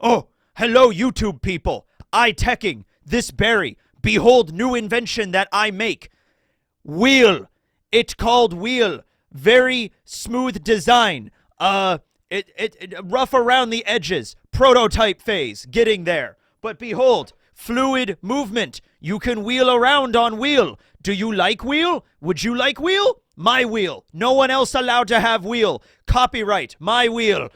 Oh, hello, YouTube people. I teching this berry. Behold, new invention that I make. Wheel. It called wheel. Very smooth design. It rough around the edges. Prototype phase. Getting there. But behold, fluid movement. You can wheel around on wheel. Do you like wheel? Would you like wheel? My wheel. No one else allowed to have wheel. Copyright. My wheel.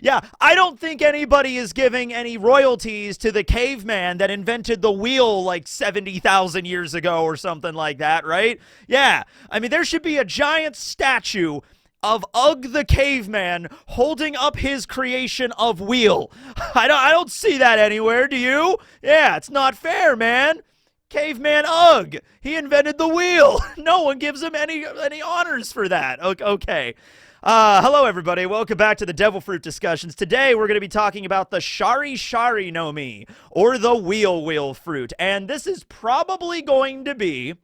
Yeah, I don't think anybody is giving any royalties to the caveman that invented the wheel like 70,000 years ago or something like that, right? Yeah, I mean, there should be a giant statue of Ugg the caveman holding up his creation of wheel. I don't see that anywhere, do you? Yeah, it's not fair, man. Caveman Ugg, he invented the wheel. No one gives him any honors for that. Okay. Hello, everybody. Welcome back to the Devil Fruit Discussions. Today, we're going to be talking about the Shari Shari No Mi, or the wheel fruit. And this is probably going to be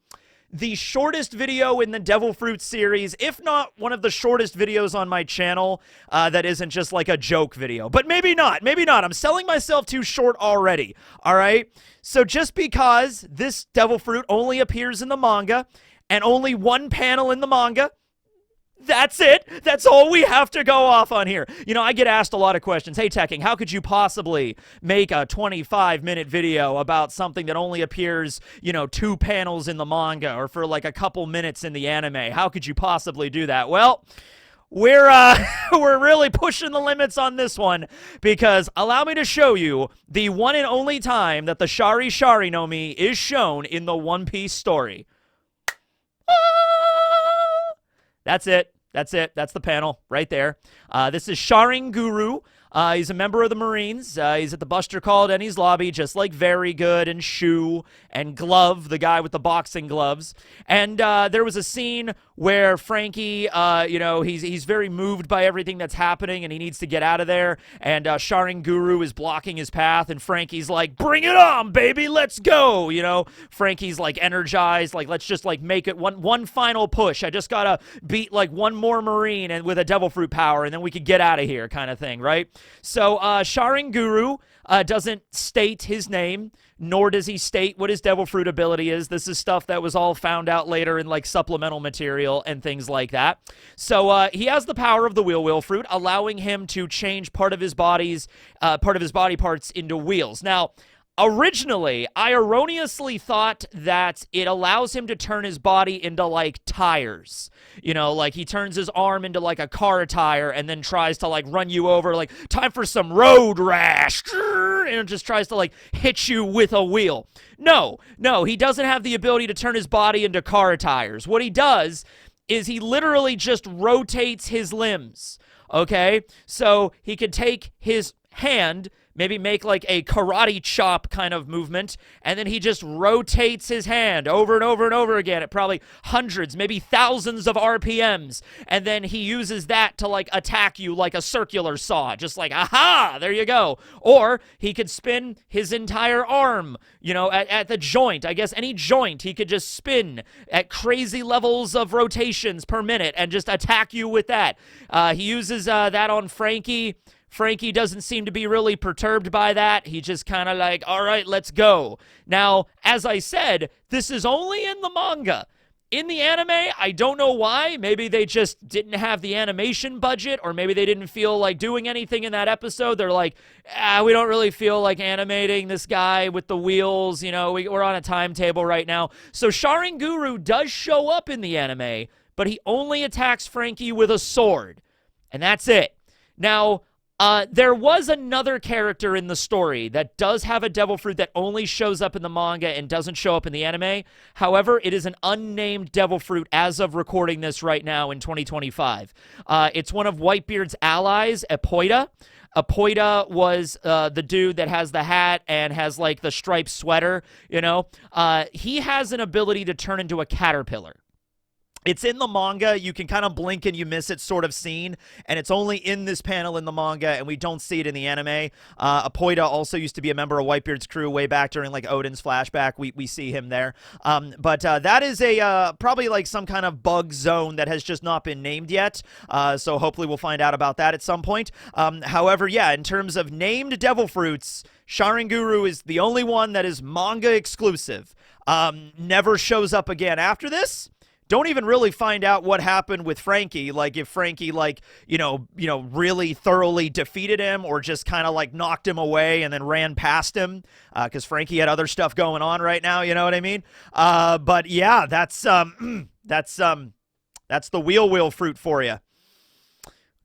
the shortest video in the Devil Fruit series, if not one of the shortest videos on my channel that isn't just like a joke video. But maybe not. Maybe not. I'm selling myself too short already. All right? So just because this Devil Fruit only appears in the manga, and only one panel in the manga, that's it. That's all we have to go off on here. You know, I get asked a lot of questions. Hey, Teching, how could you possibly make a 25-minute video about something that only appears, you know, 2 panels in the manga or for like a couple minutes in the anime? How could you possibly do that? Well, we're really pushing the limits on this one, because allow me to show you the one and only time that the Shari Shari No Mi is shown in the One Piece story. That's it. That's it. That's the panel right there. This is Sharinguru. He's a member of the Marines. He's at the Buster Call Denny's lobby, just like Very Good and Shu and Glove, the guy with the boxing gloves. And there was a scene where Frankie, you know, he's very moved by everything that's happening, and he needs to get out of there. And Sharinguru is blocking his path, and Frankie's like, "Bring it on, baby, let's go!" You know, Frankie's like energized, like, let's just like make it one final push. I just gotta beat like one more Marine and with a Devil Fruit power, and then we could get out of here, kind of thing, right? So Sharinguru doesn't state his name, nor does he state what his Devil Fruit ability is. This is stuff that was all found out later in like supplemental material and things like that. So he has the power of the wheel fruit, allowing him to change part of his body parts into wheels. Now, originally, I erroneously thought that it allows him to turn his body into, like, tires. You know, like, he turns his arm into, like, a car tire and then tries to, like, run you over, like, time for some road rash, and it just tries to, like, hit you with a wheel. No, he doesn't have the ability to turn his body into car tires. What he does is he literally just rotates his limbs, okay? So he could take his hand, maybe make like a karate chop kind of movement, and then he just rotates his hand over and over and over again at probably hundreds, maybe thousands of RPMs, and then he uses that to like attack you like a circular saw, just like, aha, there you go. Or he could spin his entire arm, you know, at the joint. I guess any joint he could just spin at crazy levels of rotations per minute and just attack you with that. He uses that on Frankie. Frankie doesn't seem to be really perturbed by that. He just kind of like, all right, let's go. Now, as I said, this is only in the manga. In the anime, I don't know why. Maybe they just didn't have the animation budget, or maybe they didn't feel like doing anything in that episode. They're like, we don't really feel like animating this guy with the wheels. You know, we're on a timetable right now. So Sharinguru does show up in the anime, but he only attacks Frankie with a sword. And that's it. Now, there was another character in the story that does have a Devil Fruit that only shows up in the manga and doesn't show up in the anime. However, it is an unnamed Devil Fruit as of recording this right now in 2025. It's one of Whitebeard's allies, Apoida. Apoida was the dude that has the hat and has like the striped sweater, you know. He has an ability to turn into a caterpillar. It's in the manga. You can kind of blink and you miss it sort of scene, and it's only in this panel in the manga, and we don't see it in the anime. Apoida also used to be a member of Whitebeard's crew way back during like Odin's flashback. We see him there. But that is a probably like some kind of bug zone that has just not been named yet. So hopefully we'll find out about that at some point. However, yeah, in terms of named devil fruits, Sharinguru is the only one that is manga exclusive. Never shows up again after this. Don't even really find out what happened with Frankie, like if Frankie, like, really thoroughly defeated him or just kind of like knocked him away and then ran past him, because Frankie had other stuff going on right now, you know what I mean? But yeah, that's the wheel fruit for you.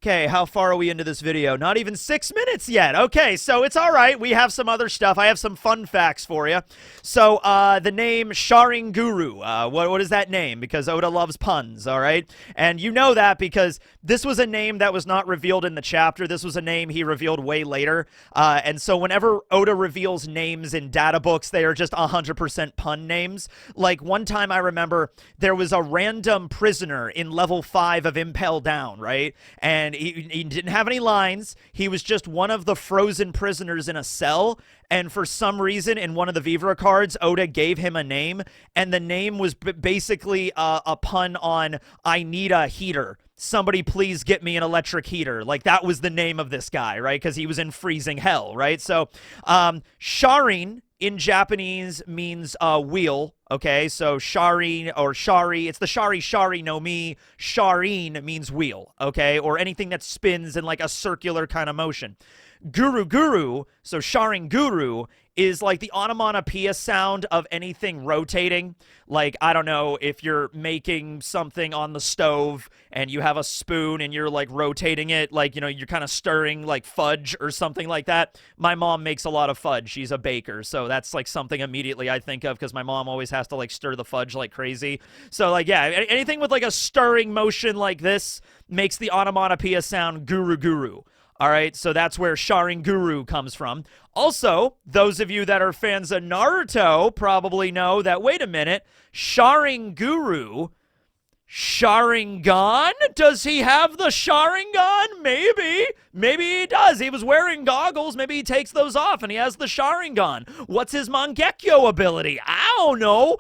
Okay, how far are we into this video? Not even 6 minutes yet. Okay, so it's all right. We have some other stuff. I have some fun facts for you. So, the name Sharinguru. What is that name? Because Oda loves puns, all right? And you know that because this was a name that was not revealed in the chapter. This was a name he revealed way later. And so whenever Oda reveals names in data books, they are just 100% pun names. Like, one time I remember there was a random prisoner in level 5 of Impel Down, right? And he didn't have any lines. He was just one of the frozen prisoners in a cell. And for some reason, in one of the Vivra cards, Oda gave him a name. And the name was basically a pun on, I need a heater. Somebody please get me an electric heater. Like, that was the name of this guy, right? Because he was in freezing hell, right? So, Sharin in Japanese means wheel, okay? So Shari or Shari, it's the Shari Shari No Mi. Sharin means wheel, okay? Or anything that spins in like a circular kind of motion. Guru, so Sharinguru, is like the onomatopoeia sound of anything rotating. Like, I don't know, if you're making something on the stove and you have a spoon and you're like rotating it, like, you're kind of stirring like fudge or something like that. My mom makes a lot of fudge. She's a baker, so that's like something immediately I think of because my mom always has to like stir the fudge like crazy. So like, yeah, anything with like a stirring motion like this makes the onomatopoeia sound guru. All right, so that's where Sharinguru comes from. Also, those of you that are fans of Naruto probably know that, wait a minute, Sharinguru, Sharingan? Does he have the Sharingan? Maybe he does. He was wearing goggles. Maybe he takes those off and he has the Sharingan. What's his Mangekyo ability? I don't know,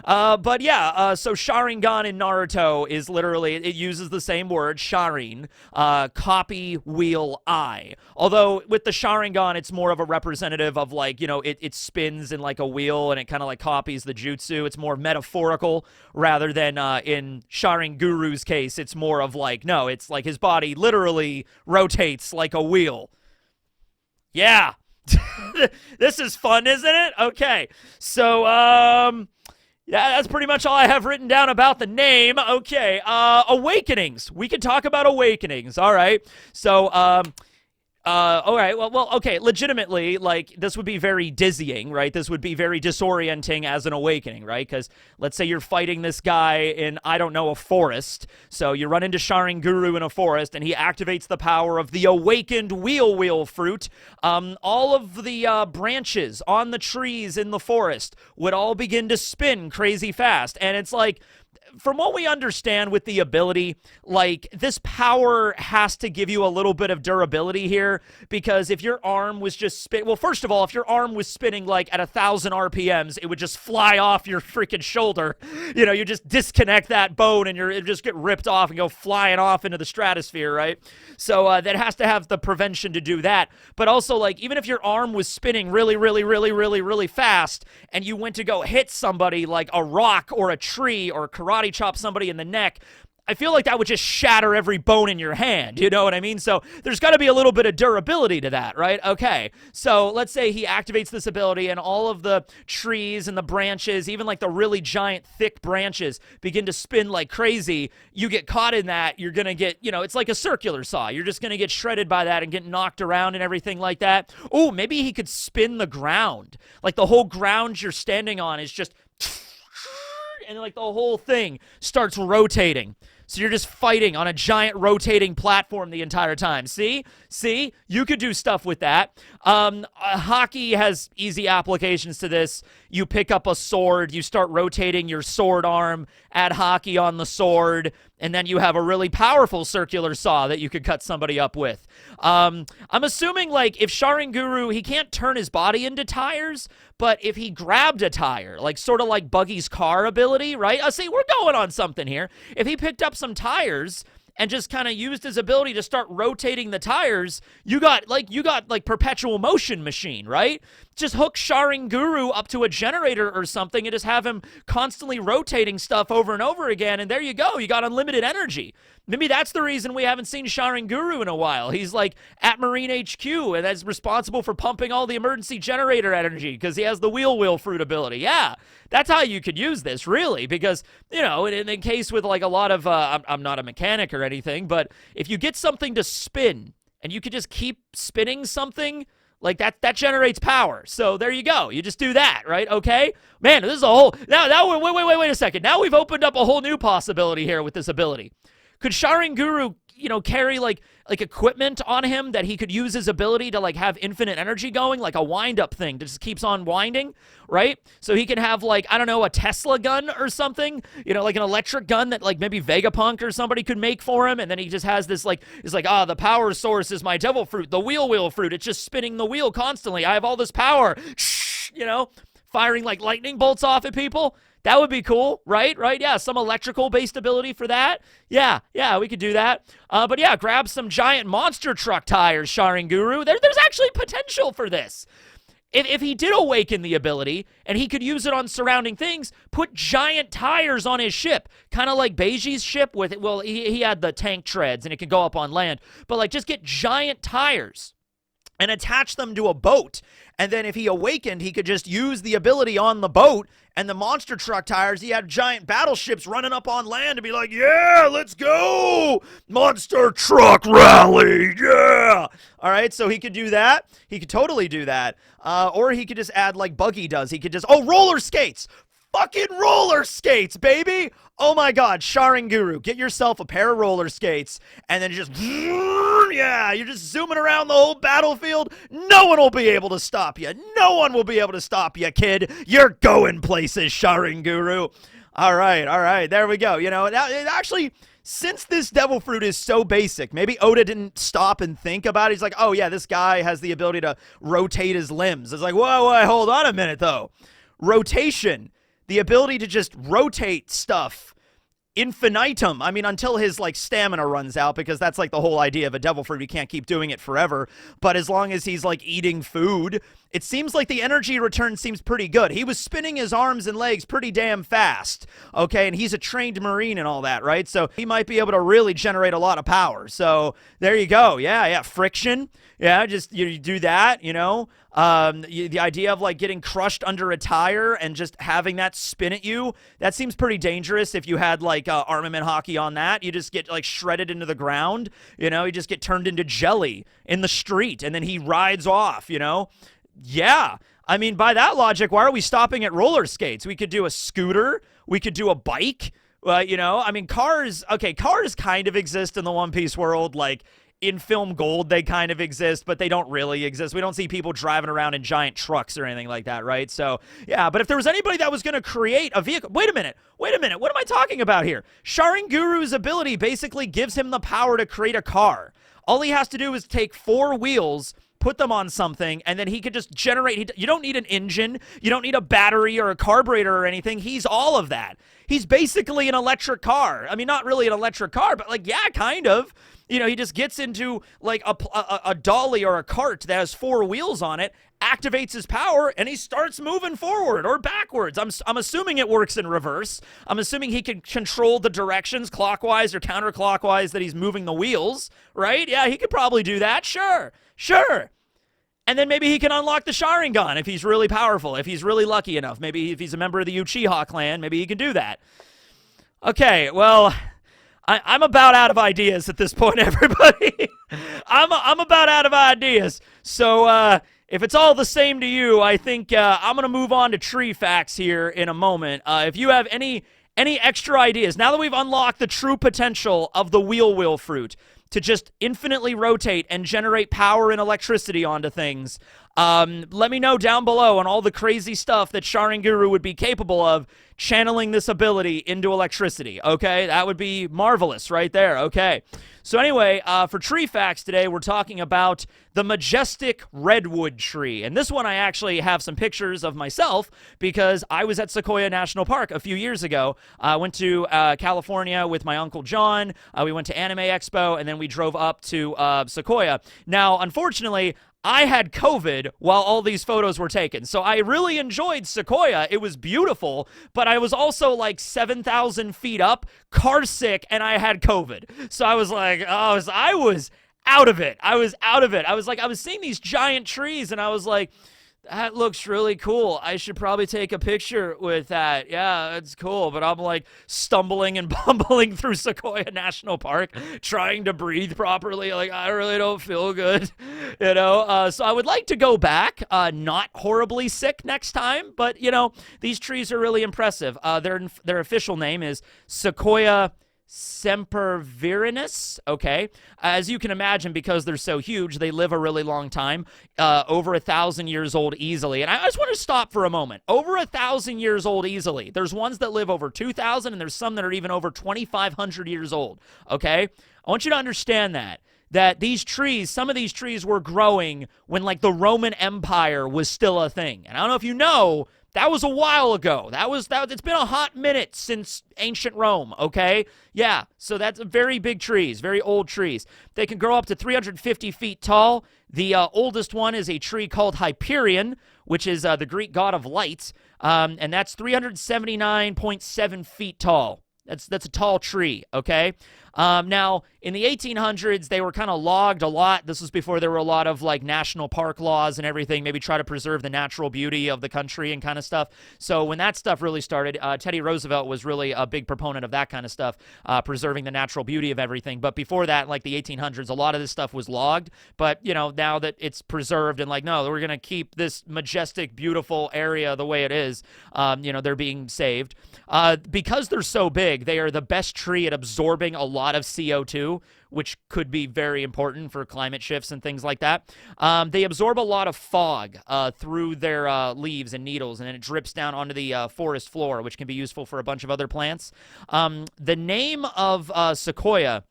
But yeah, so Sharingan in Naruto is literally, it uses the same word, Sharin, copy, wheel, eye. Although with the Sharingan, it's more of a representative of like, it spins in like a wheel and it kind of like copies the jutsu. It's more metaphorical rather than in Sharinguru's case, it's more of like, no, it's like his body literally rotates like a wheel. Yeah. This is fun, isn't it? Okay. So, yeah, that's pretty much all I have written down about the name. Okay. Awakenings. We can talk about awakenings. All right. So, all right, well, okay, legitimately, like, this would be very dizzying, right? This would be very disorienting as an awakening, right? Because let's say you're fighting this guy in, I don't know, a forest. So you run into Sharinguru in a forest, and he activates the power of the awakened wheel fruit. All of the branches on the trees in the forest would all begin to spin crazy fast. And it's like, from what we understand with the ability, like, this power has to give you a little bit of durability here, because if your arm was just well, first of all, if your arm was spinning like at 1,000 RPMs, it would just fly off your freaking shoulder. You just disconnect that bone and it just get ripped off and go flying off into the stratosphere, right? So that has to have the prevention to do that. But also, like, even if your arm was spinning really fast and you went to go hit somebody like a rock or a tree or karate chop somebody in the neck, I feel like that would just shatter every bone in your hand, you know what I mean? So there's got to be a little bit of durability to that, right? Okay, so let's say he activates this ability and all of the trees and the branches, even like the really giant thick branches, begin to spin like crazy. You get caught in that, you're going to get, it's like a circular saw. You're just going to get shredded by that and get knocked around and everything like that. Oh, maybe he could spin the ground. Like the whole ground you're standing on is just, and like the whole thing starts rotating. So you're just fighting on a giant rotating platform the entire time. See? You could do stuff with that. Hockey has easy applications to this. You pick up a sword, you start rotating your sword arm, add hockey on the sword, and then you have a really powerful circular saw that you could cut somebody up with. I'm assuming, like, if Sharinguru, he can't turn his body into tires, but if he grabbed a tire, like sort of like Buggy's car ability, right? See, we're going on something here. If he picked up some tires and just kind of used his ability to start rotating the tires, you got like perpetual motion machine, right? Just hook Sharinguru up to a generator or something and just have him constantly rotating stuff over and over again, and there you go. You got unlimited energy. Maybe that's the reason we haven't seen Sharinguru in a while. He's like at Marine HQ, and that's responsible for pumping all the emergency generator energy because he has the wheel fruit ability. Yeah, that's how you could use this, really, because, you know, in the case with like a lot of, I'm not a mechanic or anything, but if you get something to spin and you could just keep spinning something, like that generates power. So there you go. You just do that, right? Okay? Man, this is a whole... Now, wait a second. Now we've opened up a whole new possibility here with this ability. Could Sharinguru, you know, carry like equipment on him that he could use his ability to like have infinite energy going, like a wind-up thing that just keeps on winding, right? So he can have like, I don't know, a Tesla gun or something, you know, like an electric gun that like maybe Vegapunk or somebody could make for him, and then he just has this like, it's like, the power source is my devil fruit, the wheel fruit, it's just spinning the wheel constantly, I have all this power, you know, firing like lightning bolts off at people. That would be cool, right? Yeah, some electrical-based ability for that. Yeah, we could do that. But yeah, grab some giant monster truck tires, Sharinguru. There's actually potential for this. If he did awaken the ability, and he could use it on surrounding things, put giant tires on his ship. Kind of like Beiji's ship with it. Well, he had the tank treads, and it could go up on land. But like, just get giant tires and attach them to a boat. And then if he awakened, he could just use the ability on the boat, and the monster truck tires, he had giant battleships running up on land to be like, yeah, let's go! Monster truck rally, yeah! All right, so he could do that. He could totally do that. Or he could just add like Buggy does. He could just, roller skates! Fucking roller skates, baby! Oh my god, Sharinguru, get yourself a pair of roller skates, and then just, yeah, you're just zooming around the whole battlefield. No one will be able to stop you. No one will be able to stop you, kid. You're going places, Sharinguru. All right, there we go. You know, now, actually, since this devil fruit is so basic, maybe Oda didn't stop and think about it. He's like, oh yeah, this guy has the ability to rotate his limbs. It's like, whoa, hold on a minute, though. Rotation. The ability to just rotate stuff infinitum. I mean, until his, like, stamina runs out, because that's, like, the whole idea of a devil fruit. He can't keep doing it forever. But as long as he's, like, eating food, it seems like the energy return seems pretty good. He was spinning his arms and legs pretty damn fast, okay? And he's a trained Marine and all that, right? So he might be able to really generate a lot of power. So there you go. Yeah, friction. Yeah, just you do that, you know? The idea of like getting crushed under a tire and just having that spin at you, that seems pretty dangerous. If you had like armament hockey on that, you just get like shredded into the ground, you know, you just get turned into jelly in the street, and then he rides off, you know? Yeah, I mean, by that logic, why are we stopping at roller skates? We could do a scooter, we could do a bike, you know? I mean, cars kind of exist in the One Piece world, like, in Film Gold, they kind of exist, but they don't really exist. We don't see people driving around in giant trucks or anything like that, right? So, yeah, but if there was anybody that was going to create a vehicle... Wait a minute. What am I talking about here? Sharinguru's ability basically gives him the power to create a car. All he has to do is take 4 wheels, put them on something, and then he could just generate... You don't need an engine. You don't need a battery or a carburetor or anything. He's all of that. He's basically an electric car. I mean, not really an electric car, but, like, yeah, kind of. You know, he just gets into, like, a dolly or a cart that has 4 wheels on it, activates his power, and he starts moving forward or backwards. I'm assuming it works in reverse. I'm assuming he can control the directions, clockwise or counterclockwise, that he's moving the wheels, right? Yeah, he could probably do that. Sure. And then maybe he can unlock the Sharingan if he's really powerful, if he's really lucky enough. Maybe if he's a member of the Uchiha clan, maybe he can do that. Okay, well... I'm about out of ideas at this point, everybody. I'm about out of ideas. So if it's all the same to you, I think I'm going to move on to tree facts here in a moment. If you have any Any extra ideas? Now that we've unlocked the true potential of the wheel fruit to just infinitely rotate and generate power and electricity onto things, let me know down below on all the crazy stuff that Sharinguru would be capable of channeling this ability into electricity, okay? That would be marvelous right there, okay? So anyway, for tree facts today, we're talking about the majestic redwood tree. And this one I actually have some pictures of myself because I was at Sequoia National Park a few years ago. I went to California with my Uncle John. We went to Anime Expo, and then we drove up to Sequoia. Now, unfortunately, I had COVID while all these photos were taken. So I really enjoyed Sequoia. It was beautiful, but I was also like 7,000 feet up, car sick, and I had COVID. So I was like, oh, I was out of it. I was like, I was seeing these giant trees, and I was like, that looks really cool. I should probably take a picture with that. Yeah, it's cool. But I'm like stumbling and bumbling through Sequoia National Park, trying to breathe properly. Like, I really don't feel good, you know? So I would like to go back, not horribly sick next time. But, you know, these trees are really impressive. Their official name is Sequoia sempervirens, okay? As you can imagine, because they're so huge, they live a really long time, over 1,000 years old easily. And I just want to stop for a moment. Over 1,000 years old easily. There's ones that live over 2,000, and there's some that are even over 2,500 years old, okay? I want you to understand that these trees, some of these trees were growing when, like, the Roman Empire was still a thing. And I don't know if you know, that was a while ago. It's been a hot minute since ancient Rome, okay? Yeah, so that's very big trees, very old trees. They can grow up to 350 feet tall. The oldest one is a tree called Hyperion, which is the Greek god of light, and that's 379.7 feet tall. That's a tall tree, okay? Now, in the 1800s, they were kind of logged a lot. This was before there were a lot of, like, national park laws and everything, maybe try to preserve the natural beauty of the country and kind of stuff. So when that stuff really started, Teddy Roosevelt was really a big proponent of that kind of stuff, preserving the natural beauty of everything. But before that, like the 1800s, a lot of this stuff was logged. But, you know, now that it's preserved and, like, no, we're going to keep this majestic, beautiful area the way it is, you know, they're being saved. Because they're so big, they are the best tree at absorbing a lot of CO2, which could be very important for climate shifts and things like that. They absorb a lot of fog through their leaves and needles, and then it drips down onto the forest floor, which can be useful for a bunch of other plants. The name of Sequoia,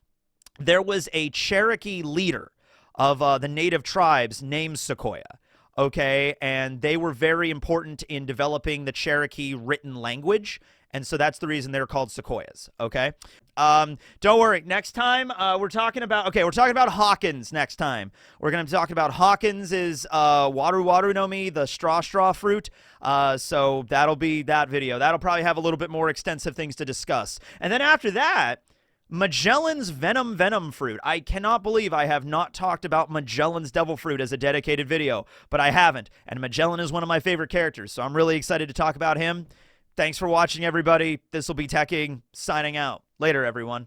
there was a Cherokee leader of the native tribes named Sequoia. Okay, and they were very important in developing the Cherokee written language, and so that's the reason they're called Sequoias, okay? Don't worry, next time we're talking about Hawkins next time. We're going to be talking about Hawkins is Waru No Mi, the straw fruit, so that'll be that video. That'll probably have a little bit more extensive things to discuss. And then after that, Magellan's venom fruit. I cannot believe I have not talked about Magellan's devil fruit as a dedicated video, but I haven't. And Magellan is one of my favorite characters, so I'm really excited to talk about him. Thanks for watching, everybody. This will be Teching, signing out. Later, everyone.